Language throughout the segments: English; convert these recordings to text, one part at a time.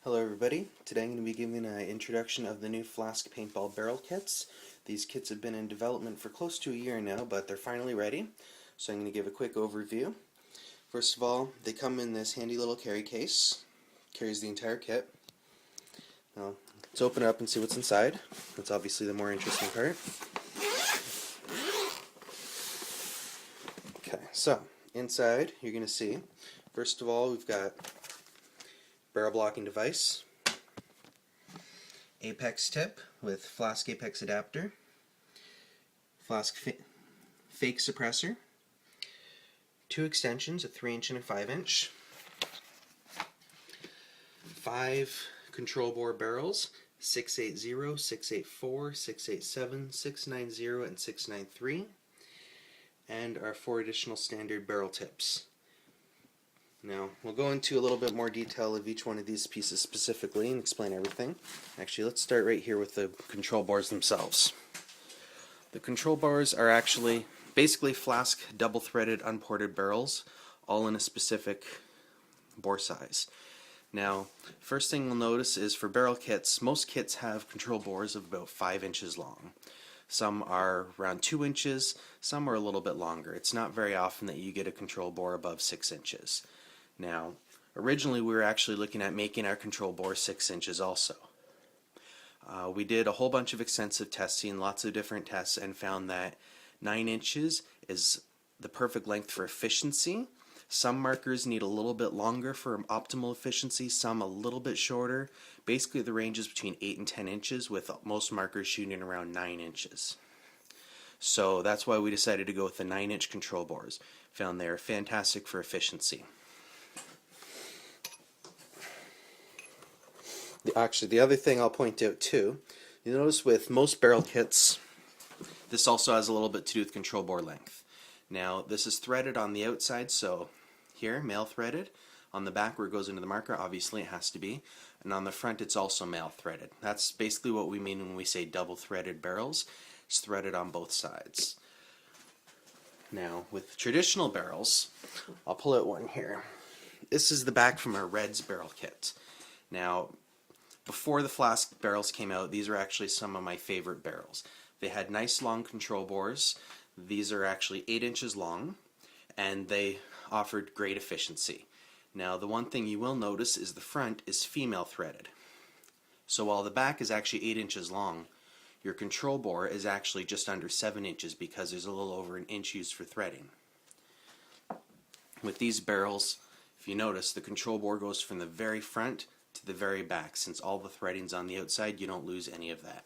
Hello everybody, today I'm going to be giving an introduction of the new Flasc Paintball Barrel kits. These kits have been in development for close to a year now, but they're finally ready, so I'm going to give a quick overview. First of all, they come in this handy little carry case, carries the entire kit. Now, let's open it up and see what's inside. That's obviously the more interesting part. Okay, so inside you're going to see, first of all, we've got barrel blocking device, apex tip with Flasc apex adapter, Flasc fake suppressor, two extensions, a 3-inch and a 5-inch, 5 control bore barrels, 680, 684, 687, 690, and 693, and our 4 additional standard barrel tips. Now, we'll go into a little bit more detail of each one of these pieces specifically and explain everything. Actually, let's start right here with the control bars themselves. The control bars are actually basically Flasc double-threaded unported barrels, all in a specific bore size. Now, first thing we'll notice is for barrel kits, most kits have control bores of about 5 inches long. Some are around 2 inches, some are a little bit longer. It's not very often that you get a control bore above 6 inches. Now, originally we were actually looking at making our control bore 6 inches also. We did a whole bunch of extensive testing, lots of different tests, and found that 9 inches is the perfect length for efficiency. Some markers need a little bit longer for optimal efficiency, some a little bit shorter. Basically the range is between 8 and 10 inches, with most markers shooting around 9 inches. So that's why we decided to go with the 9-inch control bores. Found they're fantastic for efficiency. Actually, the other thing I'll point out too, you notice with most barrel kits, this also has a little bit to do with control bore length. Now, this is threaded on the outside, so here, male threaded. On the back where it goes into the marker, obviously it has to be. And on the front, it's also male threaded. That's basically what we mean when we say double threaded barrels. It's threaded on both sides. Now, with traditional barrels, I'll pull out one here. This is the back from our Reds barrel kit. Now, before the Flasc barrels came out, these are actually some of my favorite barrels. They had nice long control bores. These are actually 8 inches long, and they offered great efficiency. Now, the one thing you will notice is the front is female threaded. So while the back is actually 8 inches long, your control bore is actually just under 7 inches because there's a little over an inch used for threading. With these barrels, if you notice, the control bore goes from the very front to the very back. Since all the threading's on the outside, you don't lose any of that.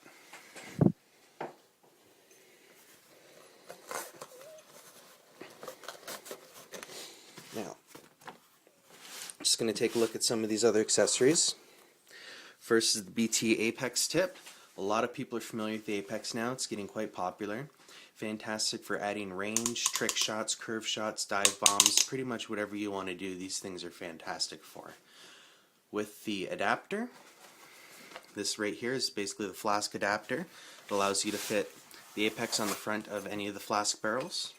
Now, I'm just going to take a look at some of these other accessories. First is the BT Apex tip. A lot of people are familiar with the Apex now. It's getting quite popular. Fantastic for adding range, trick shots, curve shots, dive bombs, pretty much whatever you want to do. These things are fantastic for. With the adapter, this right here is basically the Flasc adapter. It allows you to fit the Apex on the front of any of the Flasc barrels.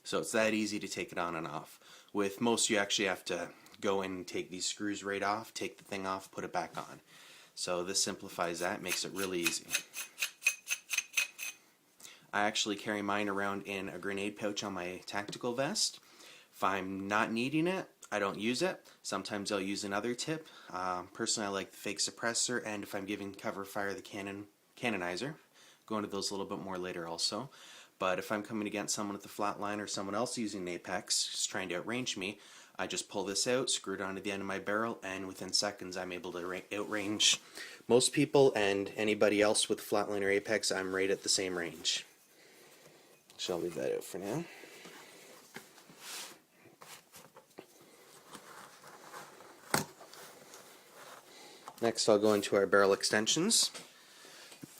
So it's that easy to take it on and off. With most, you actually have to go in and take these screws right off, take the thing off, put it back on. So this simplifies that, makes it really easy. I actually carry mine around in a grenade pouch on my tactical vest. If I'm not needing it, I don't use it. Sometimes I'll use another tip. Personally, I like the fake suppressor, and if I'm giving cover fire, the cannonizer. Go into those a little bit more later also. But if I'm coming against someone with the flatline or someone else using an Apex, just trying to outrange me, I just pull this out, screw it onto the end of my barrel, and within seconds I'm able to outrange most people and anybody else with flatline or Apex. I'm right at the same range. So I'll leave that out for now. Next, I'll go into our barrel extensions.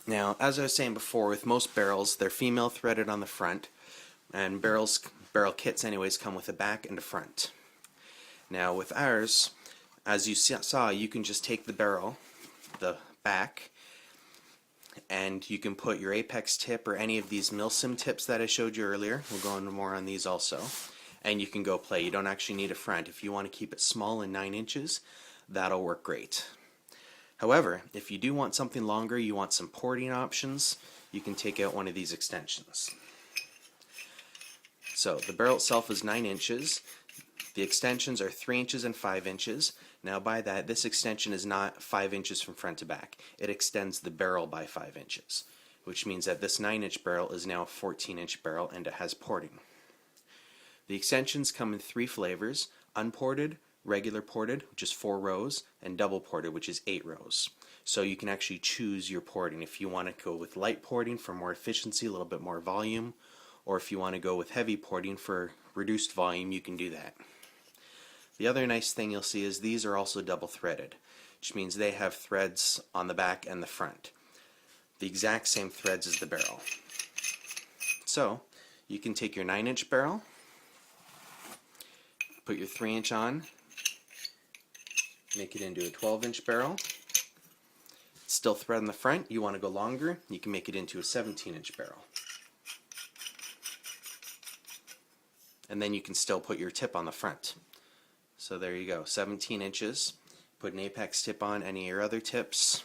Now, as I was saying before, with most barrels, they're female threaded on the front, and barrel kits anyways come with a back and a front. Now, with ours, as you saw, you can just take the barrel, the back, and you can put your Apex tip or any of these Milsim tips that I showed you earlier. We'll go into more on these also. and you can go play. You don't actually need a front. If you want to keep it small and 9 inches, that'll work great. However, if you do want something longer, you want some porting options, you can take out one of these extensions. So the barrel itself is 9 inches. The extensions are 3 inches and 5 inches. Now by that, this extension is not 5 inches from front to back. It extends the barrel by 5 inches, which means that this 9-inch barrel is now a 14-inch barrel and it has porting. The extensions come in 3 flavors: unported, regular ported, which is 4 rows, and double ported, which is 8 rows. So you can actually choose your porting. If you want to go with light porting for more efficiency, a little bit more volume, or if you want to go with heavy porting for reduced volume, you can do that. The other nice thing you'll see is these are also double threaded, which means they have threads on the back and the front. The exact same threads as the barrel. So you can take your 9-inch barrel, put your 3-inch on, make it into a 12-inch barrel. Still thread in the front. You want to go longer, you can make it into a 17-inch barrel. And then you can still put your tip on the front. So there you go, 17 inches. Put an apex tip on, any of your other tips.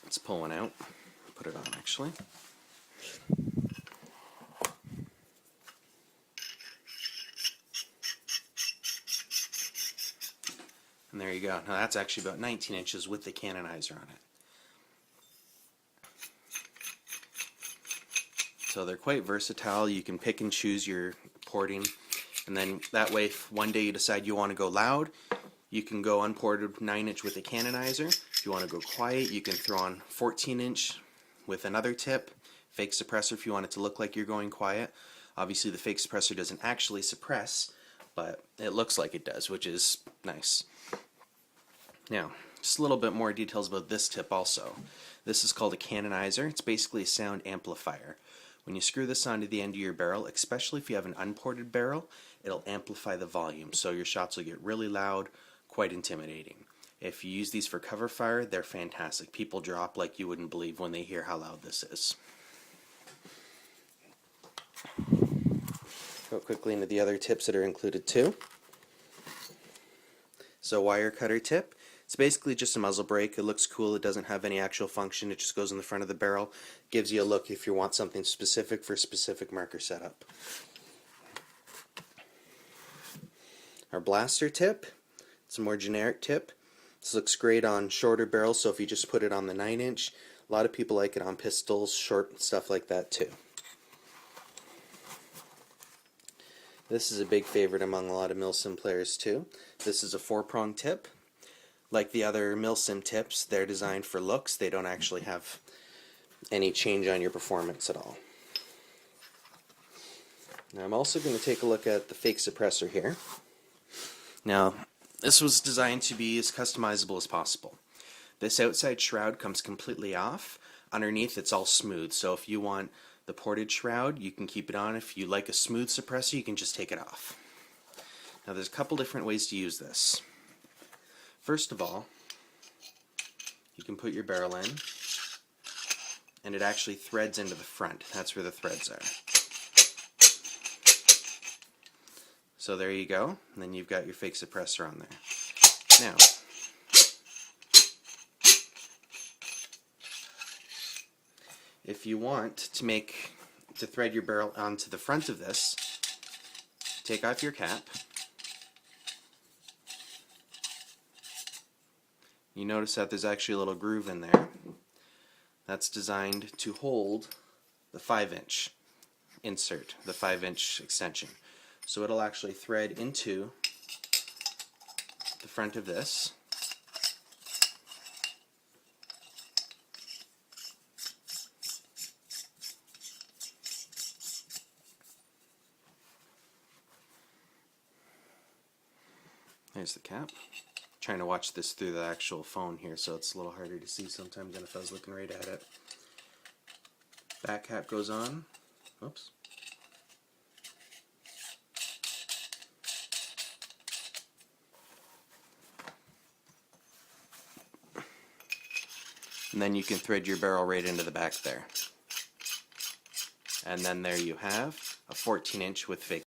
Let's pull one out. Put it on actually. And there you go. Now that's actually about 19 inches with the canonizer on it. So they're quite versatile. You can pick and choose your porting, and then that way if one day you decide you want to go loud, you can go unported 9-inch with a canonizer. If you want to go quiet, you can throw on 14-inch with another tip. Fake suppressor if you want it to look like you're going quiet. Obviously the fake suppressor doesn't actually suppress, but it looks like it does, which is nice. Now, just a little bit more details about this tip also. This is called a canonizer. It's basically a sound amplifier. When you screw this onto the end of your barrel, especially if you have an unported barrel, it'll amplify the volume, so your shots will get really loud, quite intimidating. If you use these for cover fire, they're fantastic. People drop like you wouldn't believe when they hear how loud this is. Go quickly into the other tips that are included too. So wire cutter tip. It's basically just a muzzle brake. It looks cool. It doesn't have any actual function. It just goes in the front of the barrel. Gives you a look if you want something specific for a specific marker setup. Our blaster tip. It's a more generic tip. This looks great on shorter barrels, so if you just put it on the 9-inch, a lot of people like it on pistols, short stuff like that too. This is a big favorite among a lot of Milsim players too. This is a 4-prong tip. Like the other Milsim tips, they're designed for looks. They don't actually have any change on your performance at all. Now I'm also going to take a look at the fake suppressor here. Now this was designed to be as customizable as possible. This outside shroud comes completely off. Underneath it's all smooth, so if you want the ported shroud, you can keep it on. If you like a smooth suppressor, you can just take it off. Now there's a couple different ways to use this. First of all, you can put your barrel in, and it actually threads into the front. That's where the threads are. So there you go, and then you've got your fake suppressor on there. Now, if you want to thread your barrel onto the front of this, take off your cap. You notice that there's actually a little groove in there. That's designed to hold the 5-inch insert, the 5-inch extension. So it'll actually thread into the front of this. There's the cap. Trying to watch this through the actual phone here, so it's a little harder to see sometimes than if I was looking right at it. Back cap goes on. Oops. And then you can thread your barrel right into the back there. And then there you have a 14-inch with fake